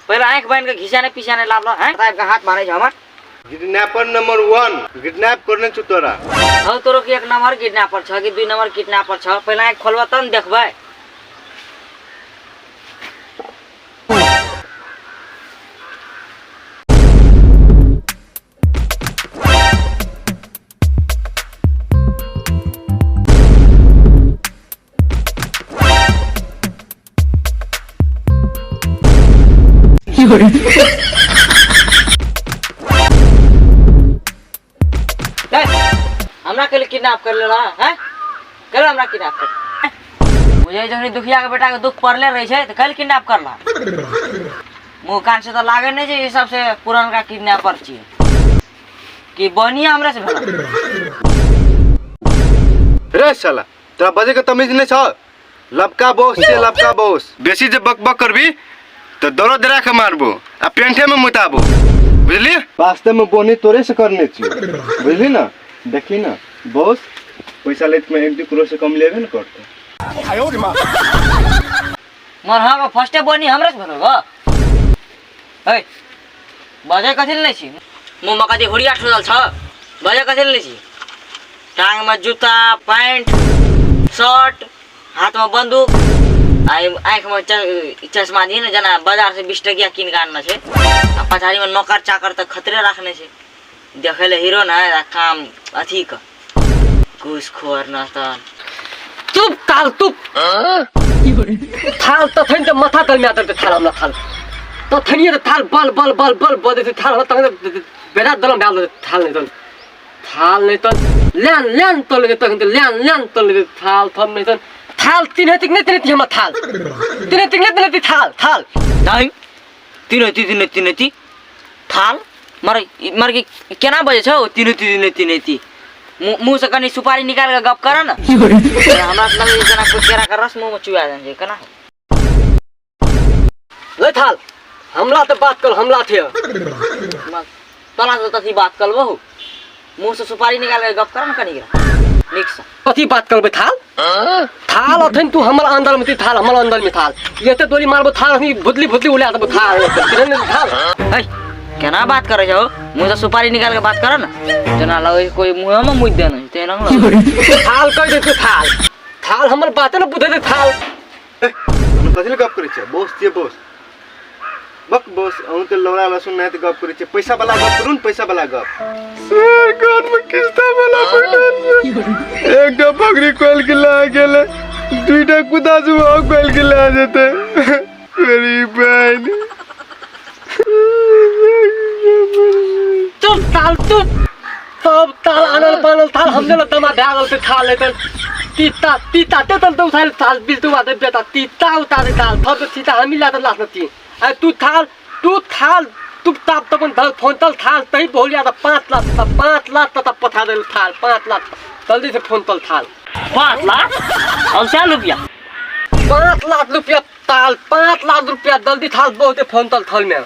पहले आँख बन के घिसाने पिसाने लाभ हैं का हाथ मारे हमर किडनैपर नंबर 1 किडनैप करने छु तोरा हौ तोरो के 1 नंबर किडनैपर छ कि 2 नंबर किडनैपर छ पहले आँख खोलबा त न देखबै हमरा के लिए किडनैप कर लेला हैं कर हमरा किडनैप कर मुझे जखनी दुखिया के बेटा के दुख पड़ले रही छे त कल किडनैप करला मुंह कान से तो लागे नहीं छे ई सबसे पुरानका किडनैपर छिए कि बनिया हमरा से भेला रे साला तोरा बजे के तमीज नहीं छ लबका बोस से लबका बोस बेसी जे बकबक करबी तो दरो दरा के मारबो आ पेंठे में मुताबो बुझली वास्तव में बोनी तोरे से करने छी बुझली ना देखी ना बॉस पैसा लेत में 1-2 करोड़ से कम लेबे न करते आयो रे मां मर हां फर्स्ट बनी हमरा से भेलो ए बजे कथिल नै छी मु मकादी होड़िया ठोदल छ बजे कथिल नै छी टांग में जूता पैंट शर्ट हाथ में बंदूक आँख में चश्मा दी ना जना बाजार से 20 टकिया किन के आनना छे आ पछाड़ी में नौकर चाकर तक खतरे रखने छे देखे ले हीरो ना काम अथी का घूसखोर नास्ता चुप ताल चुप थाल तो थन माथा तल में आतर थाल हमला थाल तो थनिए तो थाल बल बल बल बल बदे थाल त बेरा दलम डाल थाल नहीं तो ल्यान ल्यान तल के तक ल्यान ल्यान तल के थाल थम नहीं तो थाल तीन हतिक नहीं तीन हम थाल तीन हतिक नहीं थाल थाल नहीं तीन हती थाल मर के केना बजे छौ तीन मुंह से कनी सुपारी निकाल के गप कर ना हमरा से लगे जना कुछ केरा का रस मुंह में चुआ जान जे केना ले थाल हमला तो बात कर हमला थे तला से तथी बात कर बहु मुंह से सुपारी निकाल के गप कर ना कनी निक से कथी बात करबे थाल थाल अथन तू हमर अंदर में थाल हमर अंदर में थाल ये तो तोरी मारबो थाल हनी भुतली भुतली उला दबो थाल थाल ए केना बात करे छौ मुंह से सुपारी निकाल के बात कर ना जना लगे कोई मुंह में मुद देना ते रंग थाल कर दे थाल थाल हमर बात न बुझे दे थाल हम कथि गप करे छे बॉस जे बॉस बक बॉस अहू तो लौरा लसुन नहीं तो गप करे छे पैसा वाला गप करू न पैसा वाला गप सरकार में किस्ता वाला पकड़ एक डा बकरी कोल के ला गेले दुईटा कुदा जुआ कोल के ला जेते गरीब बहन चुप ताल चुप तब ताल आनल पानल थाल हमने ल तमा भागल से थाल लेतन तीता तीता ते तल तो थाल थाल बिल तो आदे बेटा तीता उतारे थाल थप तीता हामी ला त लास नती आ तू थाल तू ताप तपन थाल फोन तल थाल तई बोलिया त 5 लाख त पठा दे थाल 5 लाख जल्दी से फोन तल थाल 5 लाख और 4 रुपया 5 लाख रुपया ताल 5 लाख रुपया जल्दी थाल बहुते फोन तल थाल में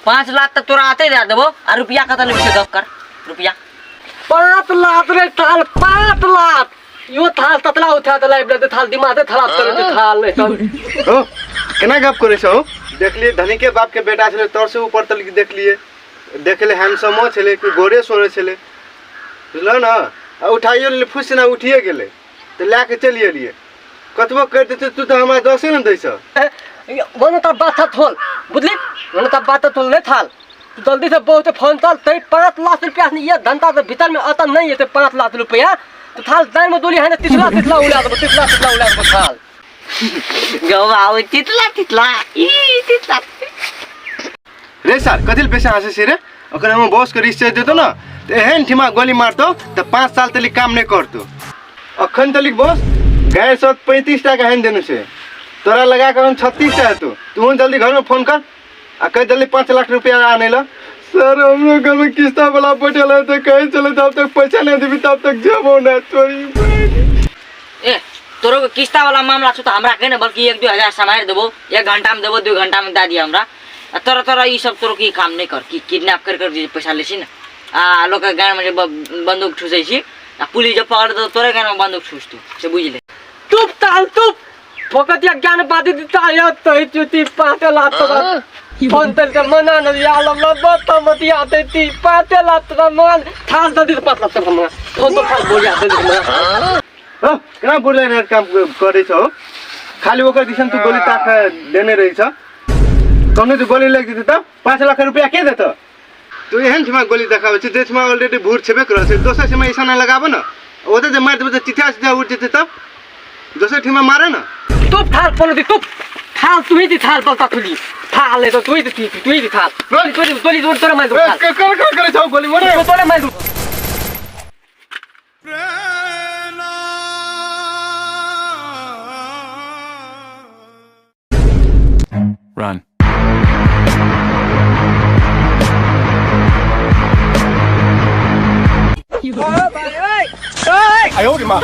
5 लाख तक तोरा आते दे देबो आ रुपया कत ले से गप कर रुपया 5 लाख रे थाल 5 लाख यो थाल ततला उठा दे लाइव दे थाल दिमाग खराब कर दे थाल नहीं तो ओ केना गप करे छौ देख लिए धनी के बाप के बेटा छले तोर से ऊपर तल देख लिए देखले हैंडसमो छले कि गोरे सोरे छले बुझलो ना आ उठाइयो ले फुस ना उठिए गेले तो लाके चलिए लिए कतबो कर देते तू तो हमरा 10 न दैस वन त बात थोल बुझली वन त बात थोल नहीं थाल जल्दी से बहुत फोन तल तई 5 लाख रुपया ये धंधा के भीतर में आता नहीं है 5 लाख रुपया तो थाल दान में दोली है 30 लाख उड़ा दो 30 लाख उड़ा दो थाल गवाओ तितला ई तितला रे सर कथिल पैसा आसे से रे ओकर हम बॉस के रिश्ते देतो ना तो एहन ठिमा गोली मारतो तो 5 साल तली काम नहीं करतो अखन तली बॉस गाय 35 टका हेन देनु से तोरा लगा के हम 36 टा हेतु तू जल्दी घर में फोन कर आ कह जल्दी 5 लाख रुपया आने ला सर हम लोग घर में किस्ता वाला पटेल है तो कहीं चले तब तक पैसा नहीं देबी तब तक जमो ना तोरी ए तोरो के किस्ता वाला मामला छ त हमरा के न बल्कि 1-2 हजार समाएर देबो 1 घंटा में देबो 2 घंटा में दा दिया हमरा तोरा ई सब तोरो की काम नहीं कर कि किडनैप कर पैसा लेछि न आ लोग के गांव में बंदूक ठुसै छी आ पुलिस जब पकड़ दो तोरे गांव में बंदूक ठुस तू से बुझ ले चुप ताल चुप फकत या ज्ञान बादी दिता या तो चुती पाते लात फोन तर मना न याला लबत मत आते ती पाते लात मन थाल ददी पतला त हम फोन तो खाल बोल आते हम हो केना बोलेर काम करे छौ खाली ओकर दिसन तू गोली ताक देने रही छ तने तू गोली लग दिते त 5 लाख रुपया के देत तू एहन ठमा गोली देखाबे छ देशमा ऑलरेडी भूर छेबे कर छ दोसर समय ऐसा न लगाबो न ओते जे मार देबे त चिठा सीधा उठ जेते त दोसर ठमा मारे न तू थाल फोन दी तू थाल तू ही थाल पर तखली थाल ले तो तू ही थाल गोली जोर तोरा मार दो कर करे छौ गोली मोरे तोरा मार दो Run. Ai ôi mà